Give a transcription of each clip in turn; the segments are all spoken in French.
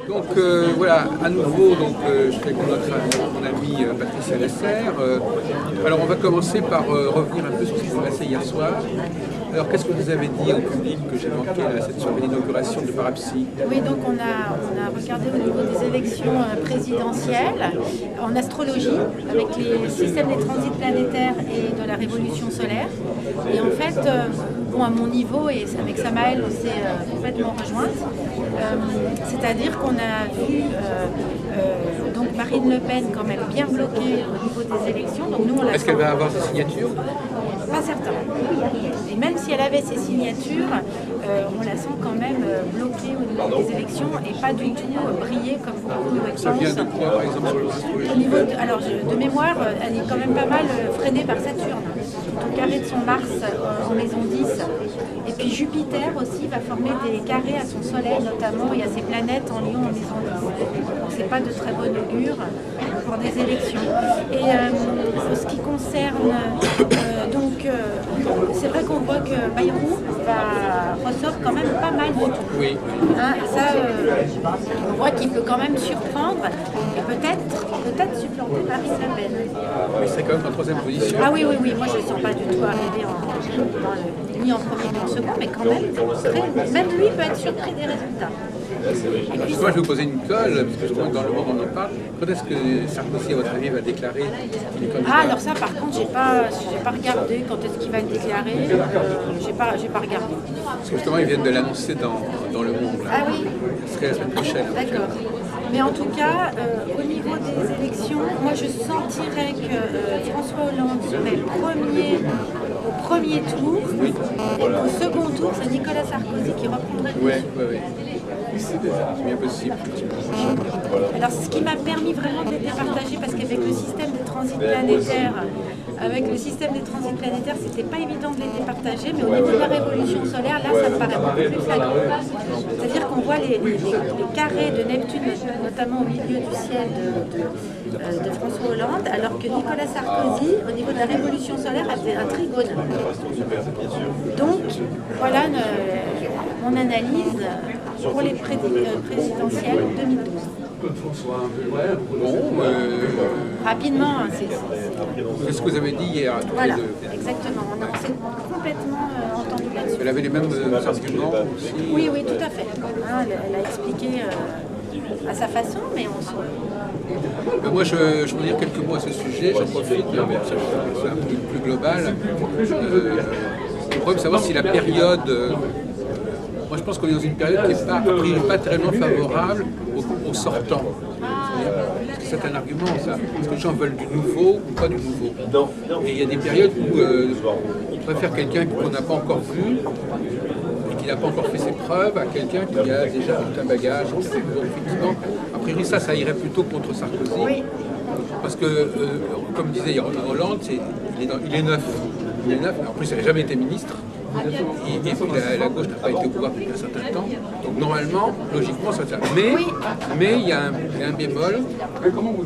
Donc voilà, à nouveau, je suis avec mon ami Patricia Lesser. Alors on va commencer par revenir un peu sur ce qui s'est passé hier soir. Alors qu'est-ce que vous avez dit au public que j'ai manqué à cette soirée d'inauguration de Parapsy? Oui, donc on a regardé au niveau des élections présidentielles en astrologie avec les systèmes des transits planétaires et de la révolution solaire. Et en fait, bon, à mon niveau et avec Samaël, on s'est complètement rejointe. C'est-à-dire qu'on a vu donc Marine Le Pen quand même bien bloquée au niveau des élections. Donc nous, est-ce qu'elle va avoir ses signatures? Pas certain. Et même si elle avait ses signatures, on la sent quand même bloquée au niveau des élections et pas du tout briller comme beaucoup le pensent. Ça vient de quoi, par exemple, sur l'astrologie? Alors, de mémoire, elle est quand même pas mal freinée par Saturne, au carré de son Mars en maison 10. Et puis Jupiter aussi va former des carrés à son Soleil notamment et à ses planètes en Lion en maison 10. Donc c'est pas de très bon augure pour des élections. Et ce qui concerne c'est vrai qu'on voit que Bayrou ressort quand même pas mal du tout. Oui. Hein, ça, on voit qu'il peut quand même surprendre et peut-être supplanter Marine Le Pen. Mais c'est quand même en troisième position. Ah oui, moi je ne sens pas du tout arriver ni en premier ni en second, mais quand même lui peut être surpris des résultats. Alors justement, je vais vous poser une colle, parce que je crois que dans le monde on en parle. Quand est-ce que Sarkozy, à votre avis, va déclarer qu'il est candidat? Ah, alors ça, par contre, j'ai pas regardé quand est-ce qu'il va le déclarer. J'ai pas regardé. Parce que justement, ils viennent de l'annoncer dans le monde. Là. Ah oui. Ce serait la semaine prochaine. D'accord. Mais en tout cas, au niveau des élections, moi je sentirais que François Hollande serait au premier tour, Oui. Et au second tour, c'est Nicolas Sarkozy qui reprendrait le dessus. Oui. C'est bien possible. Alors c'est ce qui m'a permis vraiment de les départager, parce qu'avec le système des transits planétaires, c'était pas évident de les départager, mais au niveau de la révolution solaire, là ça me paraît beaucoup plus flagrant. C'est-à-dire qu'on voit les carrés de Neptune, notamment au milieu du ciel de François Hollande, alors que Nicolas Sarkozy, au niveau de la révolution solaire, avait un trigone. Donc voilà mon analyse pour les présidentielles 2012. Bon, rapidement, c'est ce que vous avez dit hier à tous voilà, les deux. Exactement. On s'est complètement entendu là-dessus. Elle avait les mêmes arguments aussi? Oui, tout à fait. Hein, elle a expliqué à sa façon, mais on se... Moi, je veux dire quelques mots à ce sujet. J'en profite, mais c'est un peu plus global. Le problème, c'est savoir si la période... moi, je pense qu'on est dans une période qui n'est pas tellement favorable aux sortants. Parce que c'est un argument, ça. Est-ce que les gens veulent du nouveau ou pas du nouveau? Et il y a des périodes où on préfère quelqu'un qu'on n'a pas encore vu et qui n'a pas encore fait ses preuves à quelqu'un qui a déjà tout un bagage. Donc, effectivement, a priori, ça irait plutôt contre Sarkozy. Oui. Parce que, comme disait Hollande, il est neuf. En plus, il n'a jamais été ministre. Et puis la gauche n'a pas été au pouvoir depuis un certain temps. Donc normalement, logiquement, ça tient. Mais il y a un bémol,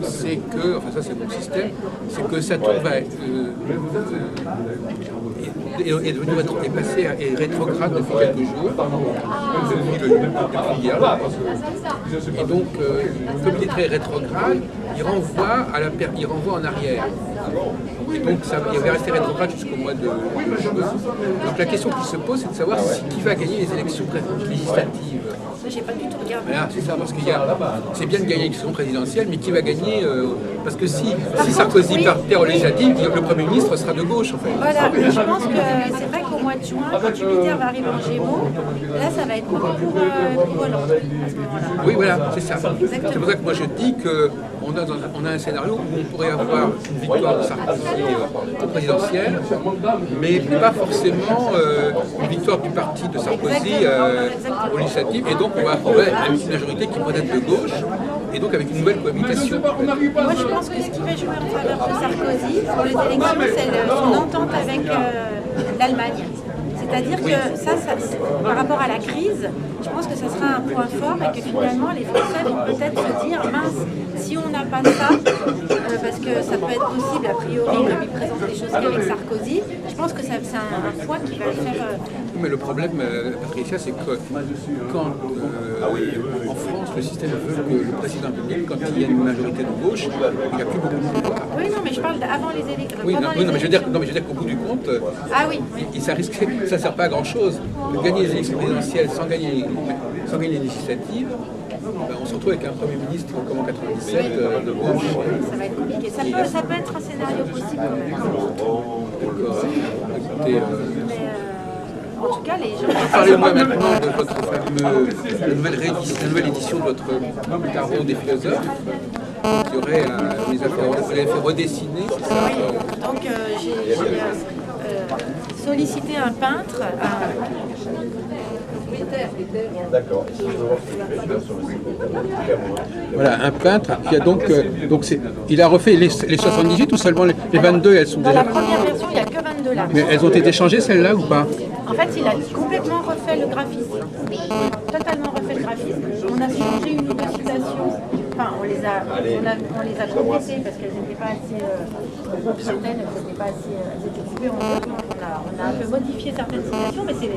c'est que, enfin ça c'est mon système, c'est que Saturne est passé est rétrograde depuis quelques jours, depuis hier. Et donc, comme il est très rétrograde, il renvoie en arrière. Et donc il va rester rétrograde jusqu'au mois de juin. Donc la question qui se pose, c'est de savoir qui va gagner les élections législatives. Ça, j'ai pas du tout regardé. Voilà, c'est ça, parce c'est bien de gagner l'élection présidentielle, mais qui va gagner parce que si Sarkozy perd aux législatives, le Premier ministre sera de gauche en fait. Voilà, mais je pense que c'est vrai qu'au mois de juin, quand Jupiter va arriver en Gémeaux, là ça va être beaucoup pour Hollande à ce moment-là. Oui, voilà, c'est ça. Exactement. C'est pour ça que moi je dis qu'on a un scénario où on pourrait avoir une victoire de Sarkozy au présidentiel, mais pas forcément une victoire du parti de Sarkozy aux législatives. Et donc on va avoir une majorité qui pourrait être de gauche, et donc avec une nouvelle cohabitation. Moi je pense que ce qui va jouer en faveur de Sarkozy pour les élections, c'est son entente avec l'Allemagne. C'est-à-dire que ça, par rapport à la crise, je pense que ça sera un point fort et que finalement les Français vont peut-être se dire mince, si on n'a pas ça, parce que ça peut être possible a priori, comme ils présentent les choses dossier avec Sarkozy, je pense que c'est un poids qui va le faire... Mais le problème, Patricia, c'est que quand en France, le système veut que le président de la République, quand il y a une majorité de gauche, il n'y a plus beaucoup de pouvoir. Oui, non, mais je parle avant les élections. Oui, non, mais je veux dire qu'au bout du compte, ah oui, ça ne sert pas à grand-chose. De gagner les élections présidentielles sans gagner les législatives, on se retrouve avec un Premier ministre comme en 97 de gauche. Ça va être compliqué. Ça peut être un scénario possible quand même. D'accord. Écoutez, en tout cas, les gens... Parlez-moi maintenant de votre la nouvelle édition de votre tarot des philosophes. Il y aurait, vous l'avez fait redessiner, c'est ça? Oui, donc j'ai sollicité un peintre. D'accord. Voilà, un peintre qui a donc il a refait les 78 ou seulement les 22, elles sont Dans déjà... la première version, il n'y a que 22 lames. Mais elles ont été changées celles-là ou pas? En fait, il a complètement refait le graphisme. Totalement refait le graphisme. On a changé une ou deux citations. Enfin, on les a complétées parce qu'elles n'étaient pas assez... certaines, elles n'étaient pas assez... elles étaient coupées en deux. Donc on a un peu modifié certaines citations, mais c'est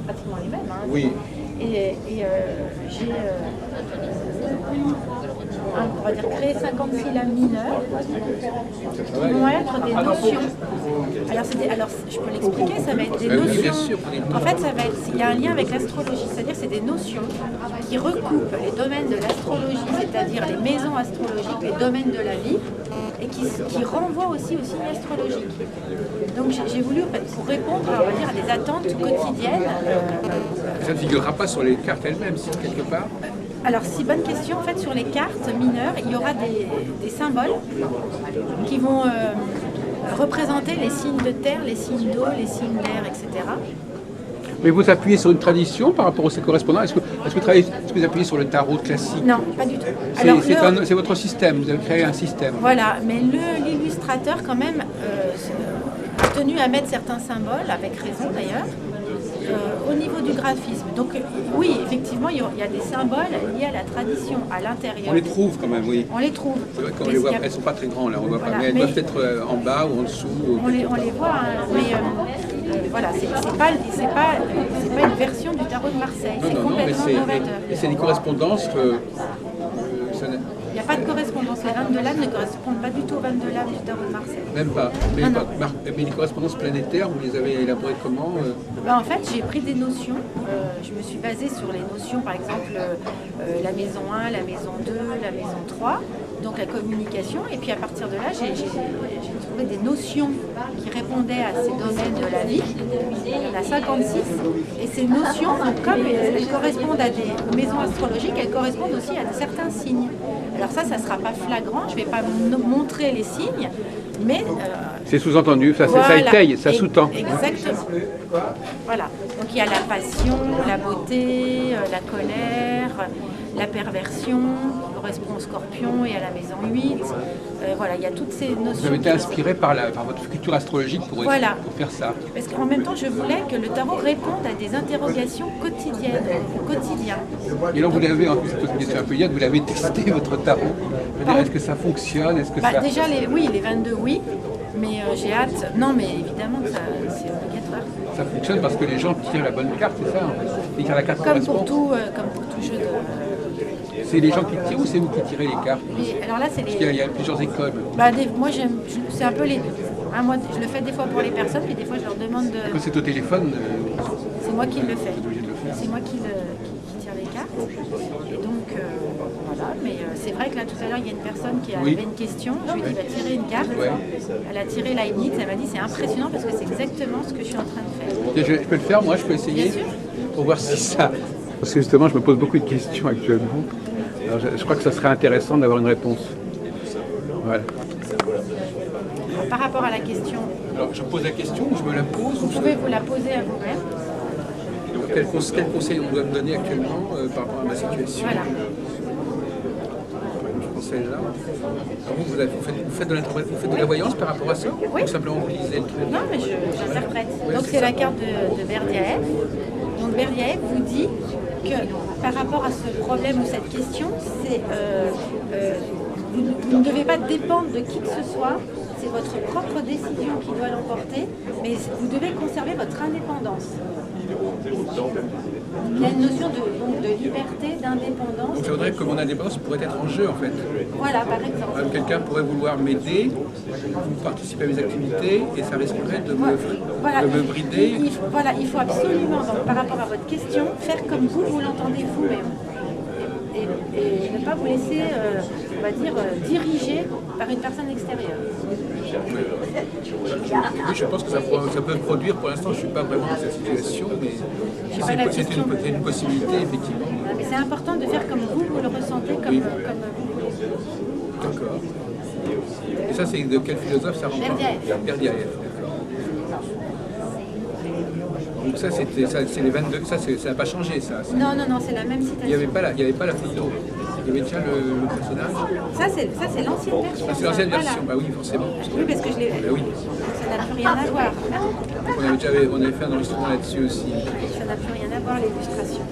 pratiquement les mêmes. Hein. Oui. Et j'ai... on va dire créer 56 lames mineures qui vont être des notions. Alors je peux l'expliquer, ça va être des notions. Oui, bien sûr. En fait, il y a un lien avec l'astrologie, c'est-à-dire que c'est des notions qui recoupent les domaines de l'astrologie, c'est-à-dire les maisons astrologiques, les domaines de la vie, et qui renvoient aussi au signe astrologique. Donc j'ai voulu, pour répondre, on va dire, à des attentes quotidiennes. Ça ne figurera pas sur les cartes elles-mêmes, si quelque part? Alors, si bonne question, en fait, sur les cartes mineures, il y aura des symboles qui vont représenter les signes de terre, les signes d'eau, les signes d'air, etc. Mais vous appuyez sur une tradition par rapport aux correspondants? Est-ce que vous appuyez sur le tarot classique? Non, pas du tout. Alors, c'est votre système, vous avez créé un système. Voilà, mais l'illustrateur, quand même, a tenu à mettre certains symboles, avec raison d'ailleurs, au niveau du graphisme. Donc oui, effectivement, il y a des symboles liés à la tradition, à l'intérieur. On les trouve quand même, oui. On les trouve. C'est vrai qu'on les voit, elles ne sont pas très grandes, là, on ne voit pas, mais elles doivent être en bas ou en dessous. On les voit, hein, mais voilà, c'est pas une version du tarot de Marseille, c'est complètement novateur. Mais c'est des correspondances il n'y a pas de correspondance, les 22 lames ne correspondent pas du tout aux 22 lames du tarot de Marseille. Même pas. Mais les correspondances planétaires, vous les avez élaborées comment? En fait, j'ai pris des notions. Je me suis basée sur les notions, par exemple, la maison 1, la maison 2, la maison 3, donc la communication. Et puis à partir de là, j'ai trouvé des notions qui répondaient à ces domaines de la vie. Il y en a 56. Et ces notions, donc, comme elles correspondent à des maisons astrologiques, elles correspondent aussi à certains signes. Alors ça ne sera pas flagrant, je ne vais pas montrer les signes, mais... c'est sous-entendu, ça étaye, ça sous-tend. Exactement. Voilà. Donc il y a la passion, la beauté, la colère, la perversion, qui correspond au scorpion et à la maison 8. Voilà, il y a toutes ces notions. Vous avez été inspiré par votre culture astrologique pour faire ça. Parce qu'en même temps, je voulais que le tarot réponde à des interrogations quotidiennes, au quotidien. Et donc vous l'avez, en plus, une question un peu hiette, vous l'avez testé votre tarot. Est-ce que ça fonctionne? Déjà, les 22, oui. Mais j'ai hâte. Non, mais évidemment, c'est obligatoire. Ça fonctionne parce que les gens tirent la bonne carte, c'est ça? Ils tirent la carte comme pour tout jeu de... C'est les gens qui tirent ou c'est vous qui tirez les cartes? Alors là, c'est les... Parce qu'il y a plusieurs écoles. Moi, c'est un peu les deux. Hein, moi, je le fais des fois pour les personnes, puis des fois, je leur demande de... Quand c'est au téléphone... C'est moi qui le fais. C'est moi qui tire les cartes. Et donc, voilà. Mais c'est vrai que là, tout à l'heure, il y a une personne qui avait une question. Je lui ai dit, tirer une carte. Ouais. Elle a tiré Leibniz. Elle m'a dit, c'est impressionnant parce que c'est exactement ce que je suis en train de faire. Je peux le faire, moi, je peux essayer. Bien sûr. Pour voir si ça... Parce que justement, je me pose beaucoup de questions actuellement. Alors, je crois que ça serait intéressant d'avoir une réponse. Voilà. Par rapport à la question... Alors, je pose la question ou je me la pose? Vous pouvez vous la poser à vous-même. Quel conseil on doit me donner actuellement par rapport à ma situation? Voilà. Je pense celle-là. Vous faites de la voyance par rapport à ça? Oui. Ou simplement vous lisez le truc? Non, mais j'interprète. Donc c'est la carte de Berdiaev. Donc Berdiaev vous dit que par rapport à ce problème ou cette question, vous ne devez pas dépendre de qui que ce soit, c'est votre propre décision qui doit l'emporter, mais vous devez conserver votre indépendance. Il y a une notion de liberté, d'indépendance. Donc ça voudrait que mon indépendance pourrait être en jeu en fait. Voilà, par exemple. Quelqu'un pourrait vouloir m'aider, participer à mes activités, et ça risquerait de me brider. Il faut absolument, donc, par rapport à votre question, faire comme vous l'entendez vous-même. Et ne pas vous laisser, on va dire, diriger par une personne extérieure. Oui, je pense que ça peut produire, pour l'instant je ne suis pas vraiment dans cette situation, mais c'est une possibilité effectivement. Mais c'est important de faire comme vous le ressentez, comme vous voulez. D'accord. Et ça, c'est de quel philosophe ça rentre? Berdyaev. D'accord. Donc ça, c'est les 22, ça n'a pas changé ça. Non, c'est la même citation. Il n'y avait pas la photo. Il y avait déjà le personnage. Ça, c'est l'ancienne version. Ah, c'est l'ancienne version, bah oui, forcément. Oui, parce que je l'ai. Bah oui. Ça n'a plus rien à voir. On avait fait un enregistrement là-dessus aussi. Ça n'a plus rien à voir, l'illustration.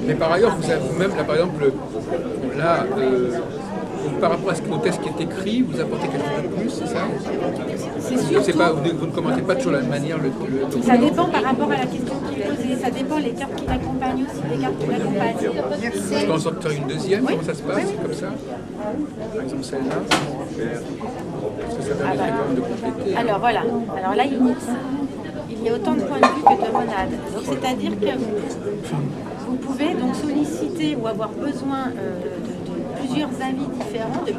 Mais par ailleurs, vous avez vous-même, là, par exemple, là, par rapport au texte qui est écrit, vous apportez quelque chose de plus, c'est ça? C'est sûr. Vous ne commentez pas toujours de la même manière le document. Ça dépend par rapport à la question qu'il est posée. Ça dépend les cartes qui l'accompagnent aussi, les cartes qui l'accompagnent. Je peux en sortir une deuxième, oui. Comment ça se passe, comme ça? Par exemple celle-là. Parce que ça permettrait quand même de compléter. Alors voilà. Alors là, il y a autant de points de vue que de monades. Donc c'est-à-dire que vous pouvez donc solliciter ou avoir besoin de plusieurs avis différents, de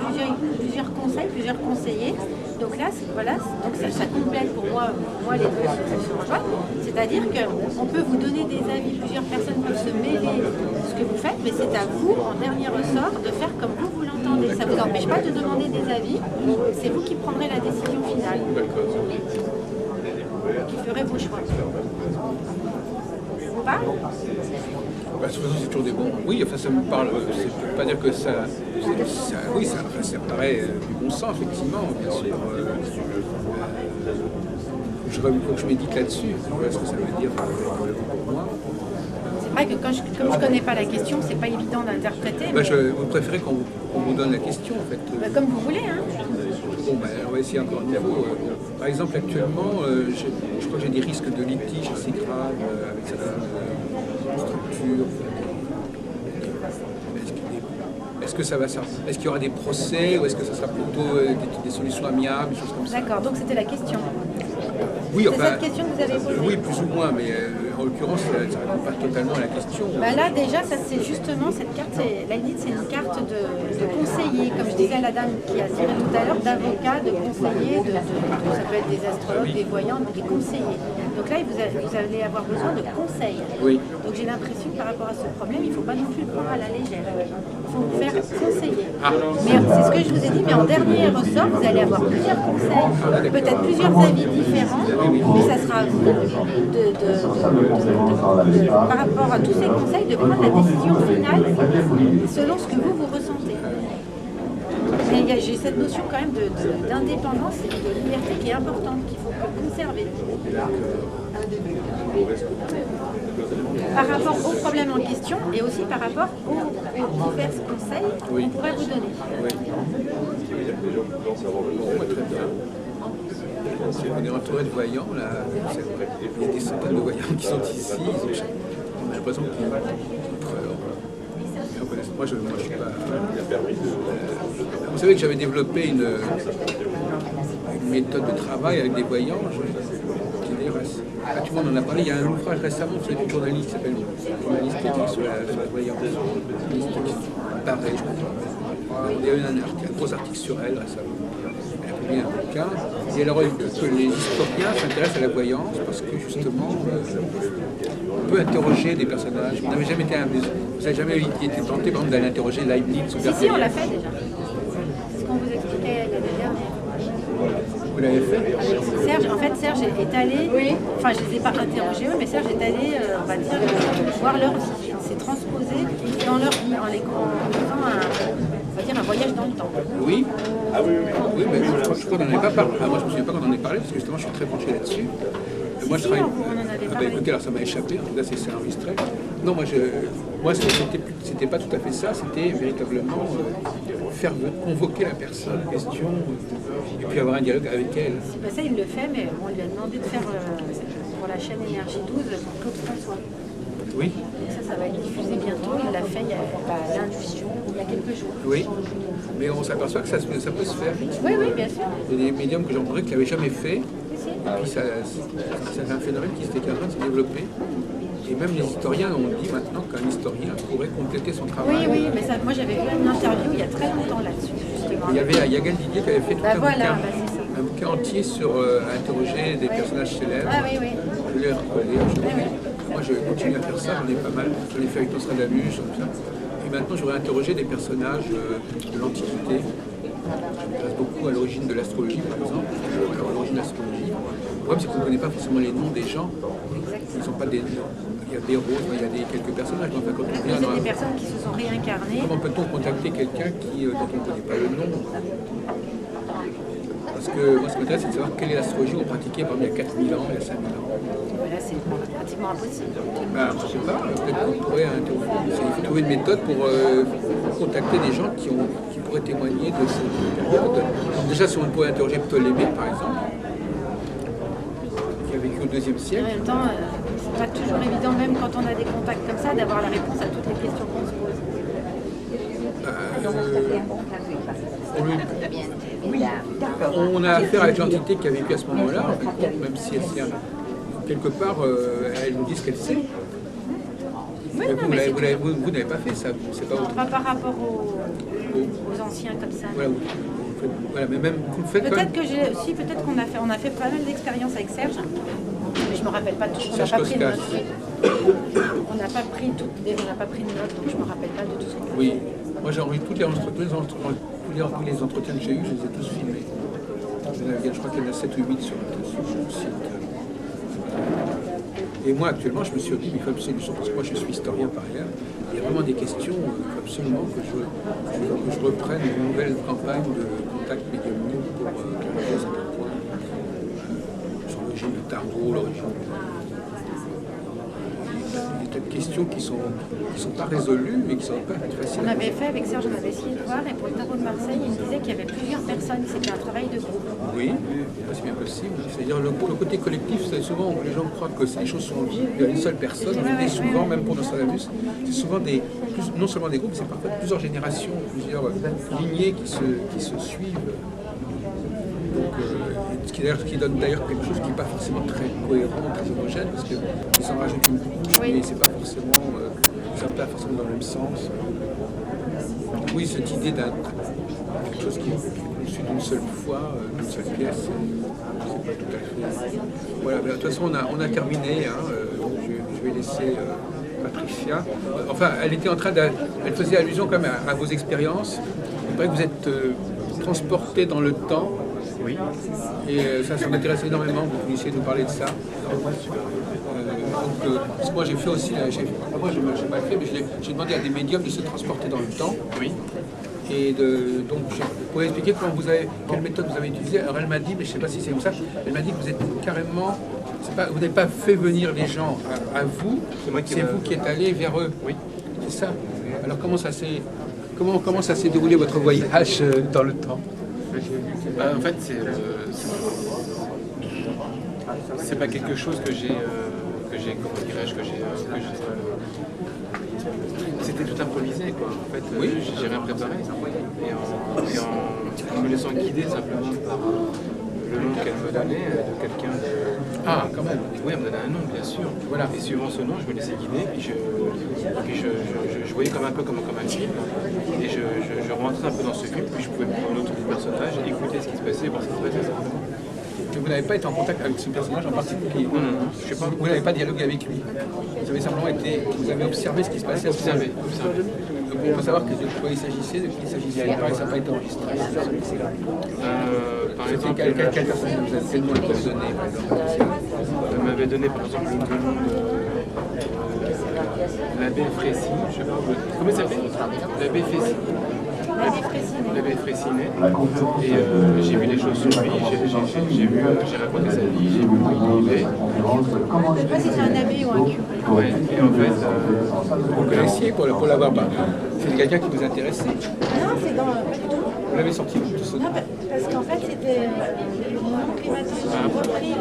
plusieurs conseils, plusieurs conseillers. Donc là, donc ça complète pour moi les deux se rejoignent. C'est-à-dire qu'on peut vous donner des avis, plusieurs personnes peuvent se mêler de ce que vous faites, mais c'est à vous, en dernier ressort, de faire comme vous l'entendez. Ça ne vous empêche pas de demander des avis, c'est vous qui prendrez la décision finale. Qui ferez vos choix. Ça vous parle? Bah, de toute façon, c'est toujours des bons. Oui, enfin, ça me parle. Je ne peux pas dire que ça. Oui, ça paraît du bon sens, effectivement, bien sûr. Faut que je médite là-dessus. Voilà ce que ça veut dire pour moi. C'est vrai que comme je ne connais pas la question, c'est pas évident d'interpréter. Bah, vous préférez qu'on vous donne la question, en fait. Bah, comme vous voulez, hein. Bon, ben, on va essayer encore une fois. Par exemple, actuellement, je crois que j'ai des risques de litige assez graves avec certaines structures. Est-ce que ça va servir? Est-ce qu'il y aura des procès ou est-ce que ça sera plutôt des solutions amiables, des choses comme ça? D'accord, donc c'était la question. Oui, c'est cette question que vous avez posée. Oui, plus ou moins, mais en l'occurrence, ça ne répond pas totalement à la question. Bah là, déjà, ça c'est justement cette carte, l'AIDIT, c'est une carte de conseiller, comme je disais à la dame qui a tiré tout à l'heure, d'avocat, de conseiller, ça peut être des astrologues, des voyants, des conseillers. Donc là, vous allez avoir besoin de conseils. Oui. Donc j'ai l'impression que par rapport à ce problème, il ne faut pas non plus le prendre à la légère. Il faut vous faire conseiller. Mais c'est ce que je vous ai dit, mais en dernier ressort, vous allez avoir plusieurs conseils, peut-être plusieurs avis différents, mais ça sera à vous par rapport à tous ces conseils, de prendre la décision finale selon ce que vous ressentez. Mais j'ai cette notion quand même d'indépendance et de liberté qui est importante, qu'il faut conserver. Par rapport au problème en question et aussi par rapport aux divers conseils qu'on pourrait vous donner. Oui. Bon, très bien. On est entouré de voyants, là. Il y a des centaines de voyants qui sont ici. On a l'impression qu'ils sont moi, je ne suis pas. Vous savez que j'avais développé une méthode de travail avec des voyants. Tout le monde en a parlé. Il y a un ouvrage récemment, vous savez, une journaliste qui s'appelle journaliste qui écrit sur la voyance. Pareil, je crois. Il y a eu un gros article sur elle récemment. Elle a publié un bouquin. Et elle aurait dit que les historiens s'intéressent à la voyance parce que justement, on peut interroger des personnages. Vous n'avez jamais été vous n'avez jamais été tenté, par exemple, d'aller interroger Leibniz ou Si, on l'a fait déjà. C'est ce qu'on vous expliquait l'année dernière. Vous l'avez fait? Serge, en fait, Serge est allé, enfin je ne les ai pas interrogés eux, mais Serge est allé, on va dire, voir leur vie. C'est transposé dans leur vie en faisant un voyage dans le temps. Oui. Oui, mais je crois qu'on n'en avait pas parlé. Moi, je ne me souviens pas qu'on en ait parlé, parce que justement, je suis très penché là-dessus. Moi, je travaille. Écoutez, alors ça m'a échappé, en tout cas, c'est enregistré. Non, moi, c'était pas tout à fait ça, c'était véritablement faire convoquer la personne en question et puis avoir un dialogue avec elle. Bah ça, il le fait, mais on lui a demandé de faire pour la chaîne Énergie 12 pour Claude François. Oui. Ça va être diffusé bientôt. Il l'a fait il y a lundi, il y a quelques jours. Oui, mais on s'aperçoit que ça peut se faire. Oui, oui, bien sûr. Il y a des médiums que j'ai rencontrés qui ne l'avaient jamais fait. Et puis c'est un phénomène qui était en train de se développer. Et même les historiens ont dit maintenant qu'un historien pourrait compléter son travail. Oui, oui, mais ça, moi j'avais vu une interview il y a très longtemps là-dessus, justement. Il y avait Yagal Didier qui avait fait tout un bouquin entier sur interroger des personnages célèbres. Ah oui, oui. Je l'ai recollé. Moi je continue à faire ça, j'en ai pas mal. J'en ai fait avec Nostradamus, comme ça. Et maintenant j'aurais interrogé des personnages de l'Antiquité. Je m'intéresse beaucoup à l'origine de l'astrologie, par exemple. Alors, l'origine de l'astrologie. Le problème, c'est qu'on ne connaît pas forcément les noms des gens. Ils sont pas des... Il y a des rôles, il y a quelques personnages. Enfin, quand on vient des personnes qui se sont réincarnées. Comment peut-on contacter quelqu'un dont on ne connaît pas le nom? Parce que moi, ce qui m'intéresse, c'est de savoir quelle est l'astrologie qu'on pratiquait par exemple, il y a 4000 ans, il y a 5000 ans. Là, c'est pratiquement impossible. Ben, je ne sais pas, peut-être qu'on pourrait il faut trouver une méthode pour contacter des gens qui pourraient témoigner de cette période. Donc, déjà, si on pourrait interroger Ptolémée, par exemple, qui a vécu au IIe siècle. En même temps, c'est pas toujours évident, même quand on a des contacts comme ça, d'avoir la réponse à toutes les questions qu'on se pose. On a affaire avec l'entité qui a vécu à ce moment-là, même si quelque part, elle nous dit ce qu'elle sait. Oui, vous n'avez pas fait ça. C'est pas pas par rapport aux anciens comme ça. Voilà, mais même vous le faites peut-être peut-être qu'on a fait pas mal d'expériences avec Serge, mais je me rappelle pas tout. On n'a pas pris de notes. On n'a pas pris de notes, donc je me rappelle pas de tout ce qu'on a fait. Oui, moi j'ai enregistré tous les entretiens que j'ai eus, je les ai tous filmés. Je crois qu'il y en a 7 ou 8 sur le site. Et moi actuellement, je me suis dit, il faut absolument, parce que moi je suis historien par ailleurs, il y a vraiment des questions, il faut absolument que je reprenne une nouvelle campagne de contact médiumnique pour clarifier certains points sur l'origine du tarot, l'origine des questions qui sont pas résolues, mais qui sont pas faciles. On avait fait avec Serge, on avait essayé de voir, et pour le tarot de Marseille, il me disait qu'il y avait plusieurs personnes, c'était un travail de groupe. Oui, c'est bien possible. C'est-à-dire le côté collectif, c'est souvent les gens croient que les choses sont il y a une seule personne, mais souvent, même pour Nostradamus, c'est souvent non seulement des groupes, c'est parfois plusieurs générations, plusieurs lignées qui se suivent. Donc, ce qui donne d'ailleurs quelque chose qui n'est pas forcément très cohérent, très homogène, parce qu'ils s'en rajoutent une couche, mais c'est pas forcément, ça ne va pas forcément dans le même sens. Oui, cette idée d'un quelque chose qui est conçu d'une seule fois, d'une seule pièce, c'est pas tout à fait. Voilà, de toute façon, on a terminé. Donc je vais laisser Patricia. Enfin, elle faisait allusion quand même à vos expériences. C'est vrai que vous êtes transporté dans le temps. Oui. Et ça m'intéresse énormément que vous puissiez nous parler de ça. Parce que moi j'ai fait aussi, moi je n'ai pas fait, mais j'ai demandé à des médiums de se transporter dans le temps. Oui. Et donc vous pouvez expliquer quelle méthode vous avez utilisée. Alors elle m'a dit, mais je ne sais pas si c'est comme ça, elle m'a dit que vous êtes carrément, vous n'avez pas fait venir les gens à vous, c'est vous qui êtes allé vers eux. Oui. C'est ça. Alors comment ça s'est déroulé votre voyage dans le temps? En fait, c'est pas quelque chose que j'ai c'était tout improvisé quoi. En fait, oui. J'ai rien préparé et en me laissant guider simplement par le nom qu'elle me donnait de quelqu'un de... Ah, quand même. Oui, elle me donnait un nom, bien sûr. Voilà. Et suivant ce nom, je me laissais guider, puis je voyais comme un film, et je rentrais un peu dans ce film, puis je pouvais prendre autre personnage, écouter ce qui se passait, voir ce qui se passait. Et vous n'avez pas été en contact avec ce personnage en particulier? Non. Je sais pas. Vous n'avez pas dialogué avec lui? Vous avez simplement vous avez observé ce qui se passait? Observé. Il faut savoir de quoi il s'agissait, de qui il s'agissait, et ça n'a pas été enregistré. Par exemple, quelle personne vous a fait le nom de donner, par exemple? Elle m'avait donné par exemple le nom de l'abbé Frécy, je sais pas, comment il s'appelle? L'abbé Frécy. L'abbé Fraissinet. Et j'ai vu des choses sur lui, j'ai raconté sa vie, j'ai vu où il vivait. Je sais pas si c'est un abbé ou un curé. Ouais. Et en fait, Vous le connaissiez pour l'avoir pas. C'est quelqu'un qui vous intéressait. Non, c'est dans... Pas du tout. Vous l'avez sorti tout ce... Non, parce qu'en fait, c'était... Mon oncle qui m'a dit, j'ai repris le...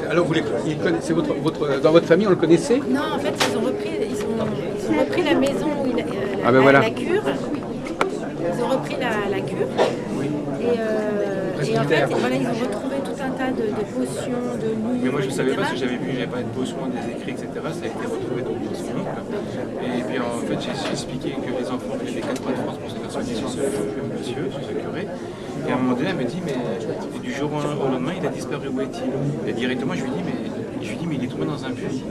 Alors, c'est dans votre famille, on le connaissait? Non, en fait, ils ont repris la maison où il a la cure. Ils ont repris la cure. Et en fait, voilà, ils ont retrouvé tout un tas de potions, de nuits. mais moi je ne savais pas parce que j'avais vu, j'avais pas de potions, des écrits, etc. Ça a été retrouvé dans son oncle. Et puis en fait, j'ai expliqué que les enfants venaient des 4 coins de France pour se faire soigner sur ce monsieur, sur ce curé. Et à un moment donné, elle me dit, mais du jour au lendemain, il a disparu, où est-il? Et directement, je lui dis, mais il est tombé dans un puits.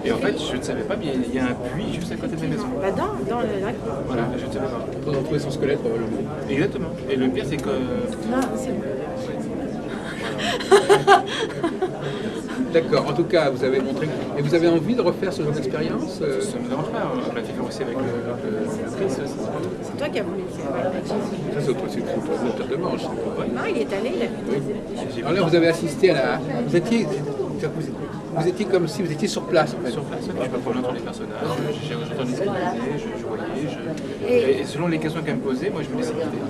Et en fait, je ne savais pas, mais il y a un puits juste à côté de la maison. Bah dans le lac. Voilà, je ne savais pas. Pour retrouver son squelette, probablement. Exactement. Et le pire, c'est que... Non, c'est bon. D'accord, en tout cas, vous avez montré. Et vous avez envie de refaire ce genre d'expérience Ça ne me dérange pas, on l'a fait faire aussi avec le Christ. C'est toi qui as voulu le faire. Ça, c'est autre de manche. Non, il est allé, il a vu des choses. Alors là, vous avez assisté à la. Vous étiez comme si vous étiez sur place, en fait. Sur place, je me promenais entre les personnages, j'entendais ce qu'ils disaient, je voyais, et selon les questions qu'elle me posait, moi je me laissais guider.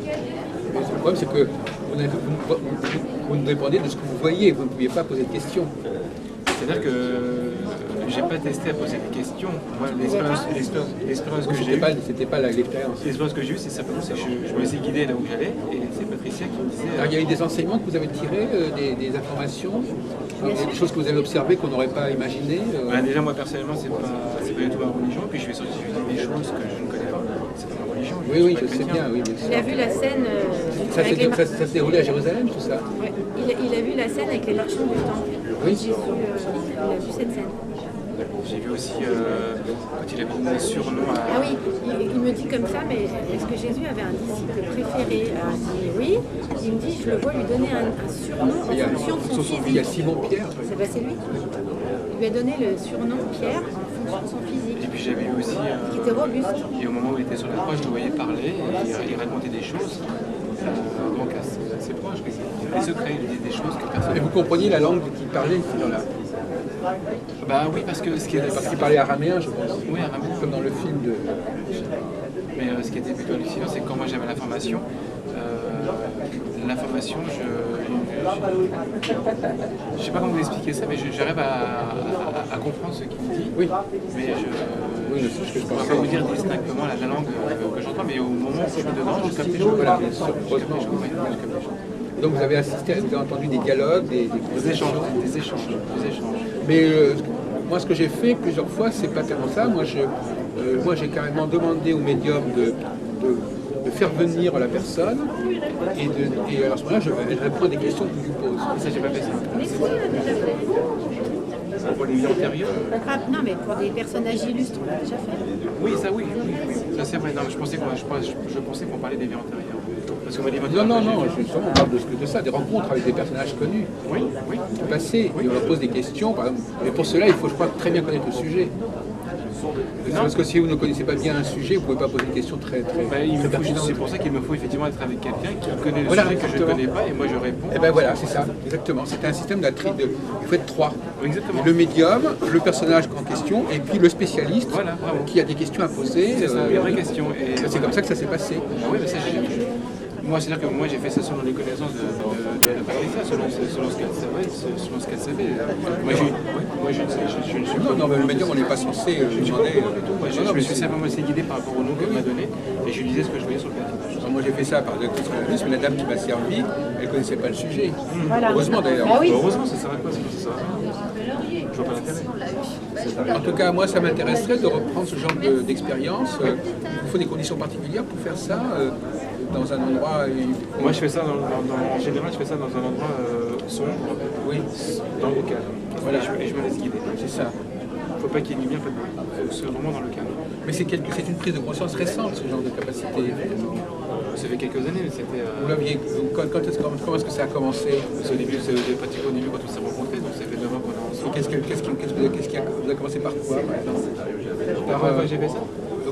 Mais le problème, c'est que vous ne dépendez de ce que vous voyez, vous ne pouviez pas poser de questions. C'est-à-dire que j'ai pas testé à poser des questions. Moi, l'expérience que j'ai eue, C'était pas l'expérience. l'expérience que j'ai eue, c'est simplement que je me laissais guider là où j'allais, et c'est Patricia qui me disait. Alors, il y a eu des enseignements que vous avez tirés, des informations, des choses que vous avez observées qu'on n'aurait pas imaginées. Déjà, moi personnellement, c'est pas du tout ma religion, puis je vais sortir des choses que je ne connais pas. C'est pas ma religion. Oui, je sais bien, oui, bien sûr. Il a vu la scène. Ça s'est déroulé à Jérusalem, tout ça? Ouais. Il a vu la scène avec les marchands du temple. Oui. Jésus, il a vu cette scène. J'ai vu aussi quand il a mis des surnoms à. Ah oui, il me dit comme ça, mais est-ce que Jésus avait un disciple préféré? Alors, il dit oui. Il me dit, je le vois lui donner un surnom en fonction de son physique. Il y a Simon-Pierre. C'est lui. Il lui a donné le surnom Pierre en fonction de son physique. Et puis j'avais vu aussi. Qui était robuste. Et au moment où il était sur la croix, je le voyais parler, et il racontait des choses. Donc assez proche, des secrets, il disait des choses que personne. Et vous compreniez la langue qu'il parlait, ces gens-là? Bah oui, parce que Parce qu'il parlait araméen, je pense. Oui, araméen. Comme dans le film de. Mais ce qui était plutôt hallucinant, c'est que quand moi j'avais l'information, je sais pas comment vous expliquer ça, mais j'arrive à comprendre ce qu'il me dit. Oui. Mais Oui, je ne peux pas vous dire distinctement la langue que j'entends, mais au moment où je suis dedans, je capte les choses. Voilà, bien sûr, heureusement. Donc vous avez assisté, vous avez entendu des dialogues, des échanges. Mais moi, ce que j'ai fait plusieurs fois, c'est pas tellement ça. Moi, j'ai carrément demandé au médium de faire venir la personne et à ce moment-là, elle répond à des questions que je lui pose. Et ça, j'ai pas fait ça. Mais si, il a déjà fait. Pour les vies antérieures. Non, mais pour des personnages illustres, on l'a déjà fait. Oui, ça oui. Ça c'est vrai. Non, je pensais qu'on parlait des vies antérieures. Parce que moi, les vies Non, antérieures, justement, on parle de ça, des rencontres avec des personnages connus. Oui. Du passé, et on leur pose des questions, par exemple. Mais pour cela, il faut, je crois, très bien connaître le sujet. Parce que si vous ne connaissez pas bien un sujet, vous ne pouvez pas poser une question très pertinente. C'est pour ça qu'il me faut effectivement être avec quelqu'un qui connaît le sujet que je ne connais pas et moi je réponds. Et bien voilà, c'est ça, exactement. C'est un système il faut être trois. Exactement. Le médium, le personnage en question, et puis le spécialiste qui a des questions à poser. C'est ça, une vraie question. C'est comme ça que ça s'est passé. Oui, mais ça j'ai jamais vu. Moi, c'est-à-dire que moi j'ai fait ça selon les connaissances de Patricia, selon ce qu'elle savait. Moi, je ne suis pas. Non, mais le médium, on n'est pas censé lui demander. Moi, je me suis simplement laissé guider par rapport au nom qu'elle m'a donné et je lui disais ce que je voyais sur le personnage. Moi, j'ai fait ça par déduction, mais la dame qui m'a servi, elle ne connaissait pas le sujet. Voilà. Heureusement d'ailleurs. Ah oui. Heureusement, ça sert à quoi ça sert à rien. Je vois pas l'intérêt. En tout cas, moi, ça m'intéresserait de reprendre ce genre d'expérience. Il faut des conditions particulières pour faire ça. Dans un endroit. Moi, je fais ça en général, je fais ça dans un endroit sombre, oui, dans le calme. Voilà. Et je me laisse guider. C'est ça. Il ne faut pas qu'il y ait ni bien, pas de bruit. Il faut que ce soit vraiment dans le calme. Mais c'est une prise de conscience récente, ce genre de capacité. Ça fait quelques années, mais c'était. Vous l'aviez. Comment est-ce que ça a commencé? C'est au début, j'ai pratiqué au début quand on s'est rencontrés, donc ça fait 9 ans qu'on est ensemble. Qu'est-ce qui vous a commencé par quoi, par exemple? J'ai fait ça.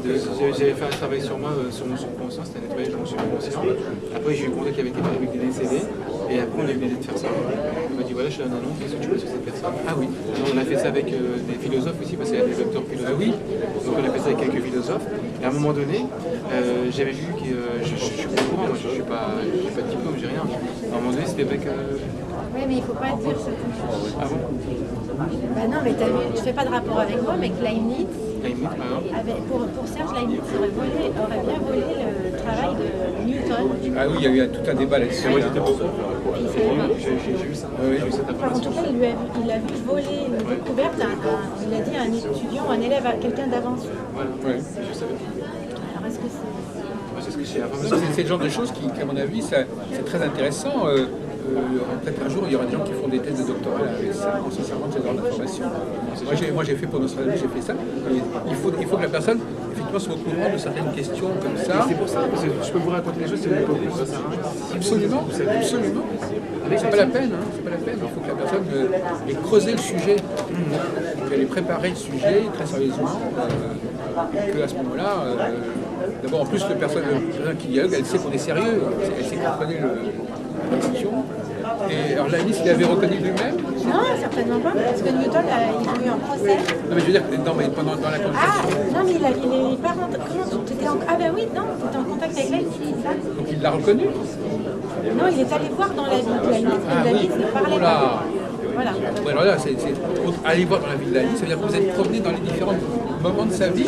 J'avais fait un travail sur moi, sur mon subconscient, c'était un nettoyage de mon subconscient. Après, j'ai eu contact avec des décédés, et après, on a eu l'idée de faire ça. On m'a dit voilà, je te donne un nom, qu'est-ce que tu veux sur cette personne? Ah oui. Alors, on a fait ça avec des philosophes aussi, parce qu'il y a des docteurs philosophes. Ah oui. Donc, on a fait ça avec quelques philosophes. Et à un moment donné, j'avais vu que je suis pas au courant, moi, je n'ai pas de diplôme, j'ai rien. À un moment donné, c'était avec. Oui, mais il ne faut pas dire ça. Ah bon? Bah non, mais tu ne fais pas de rapport avec moi, mais Leibniz, pour Serge, Leibniz aurait bien volé le travail de Newton. Ah oui, il y a eu tout un débat là-dessus. Moi, j'étais pour ça. J'ai vu ça. J'ai vu cette Enfin, en tout cas, il a vu voler une découverte, il a dit à un étudiant, un élève, à quelqu'un d'avancé. Voilà, Ouais. je savais. Alors, est-ce que c'est... C'est ce que j'ai C'est le genre de choses qui, à mon avis, c'est très intéressant. Peut-être un jour, il y aura des gens qui font des thèses de doctorat avec ça, en se servant de ce genre d'informations. Moi, j'ai fait pour Nostradamus, j'ai fait ça. Et il faut que la personne, effectivement, soit au courant de certaines questions comme ça. C'est pour ça, parce que je peux vous raconter des choses, c'est pas au courant, ça sert à rien. Absolument, absolument. C'est pas la peine, hein, c'est pas la peine. Il faut que la personne ait creusé le sujet, qu'elle ait préparé le sujet très sérieusement, que à ce moment-là, d'abord en plus la personne qui dialogue, elle sait qu'on est sérieux, elle sait qu'on connaît la question. Et alors Leibniz, il avait reconnu lui-même. Non, certainement pas, parce que Newton, il a eu un procès. Non mais je veux dire, non mais pendant dans la conversation. Ah, non mais il est pas rentré. Comment tu étais en... Ah ben oui, non, tu étais en contact avec Leibniz, c'est ça? Donc il l'a reconnu. Non, il est allé voir dans la vie de Leibniz, Ah et oui, Leibniz ne parlait oh là. pas. Voilà. Ouais, alors là, aller voir dans la vie de Leibniz, ça veut dire que vous êtes promené dans les différents moments de sa vie.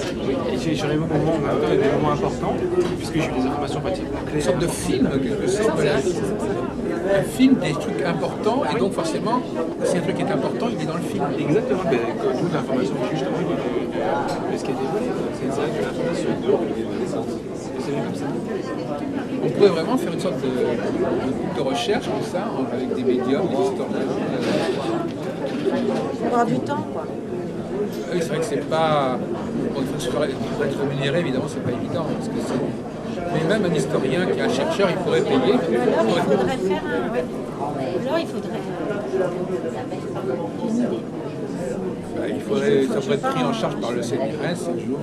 Et j'arrive au moment où en même temps, il y a des moments importants, puisque j'ai eu des informations pratiquement clés. Une sorte de film, quelque sorte. Voilà. Un film des trucs importants, et donc forcément, si un truc est important, il est dans le film. Exactement, mais toute l'information justement de ce qui a été volé. C'est ça que l'information et c'est bien comme ça. On pourrait vraiment faire une sorte de recherche comme ça, avec des médiums, des historiens. Il faut avoir du temps, quoi. Oui, c'est vrai que c'est pas. Bon, pour être rémunéré, évidemment, c'est pas évident. Parce que mais même un historien qui est un chercheur, il pourrait payer. Alors, il faudrait faire un... Ouais. Alors, il faudrait... une idée. Il faudrait, ça pourrait être pris en charge par le CNRS un jour.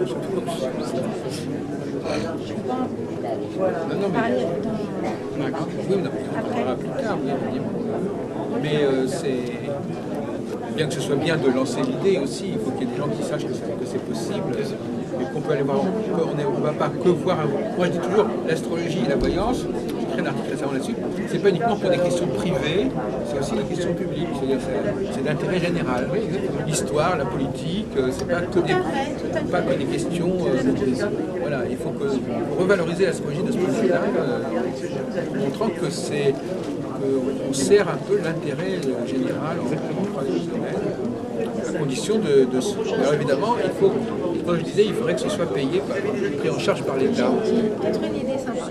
Non, mais... D'accord. Oui, non, on en parlera plus tard, oui, évidemment. Mais c'est... Bien que ce soit bien de lancer l'idée aussi, il faut qu'il y ait des gens qui sachent que c'est possible et qu'on peut aller voir. On ne va pas que voir. Moi je dis toujours, l'astrologie et la voyance, j'ai écrit un article récemment là-dessus, c'est pas uniquement pour des questions privées, c'est aussi des questions publiques, c'est-à-dire c'est d'intérêt général. L'histoire, la politique, c'est pas que des questions. Voilà, il faut revaloriser l'astrologie de ce point de vue-là, montrant que c'est. On sert un peu l'intérêt général en traditionnel, à condition de. Alors évidemment, comme je disais, il faudrait que ce soit payé, pris en charge par l'État. Peut-être une idée sympa.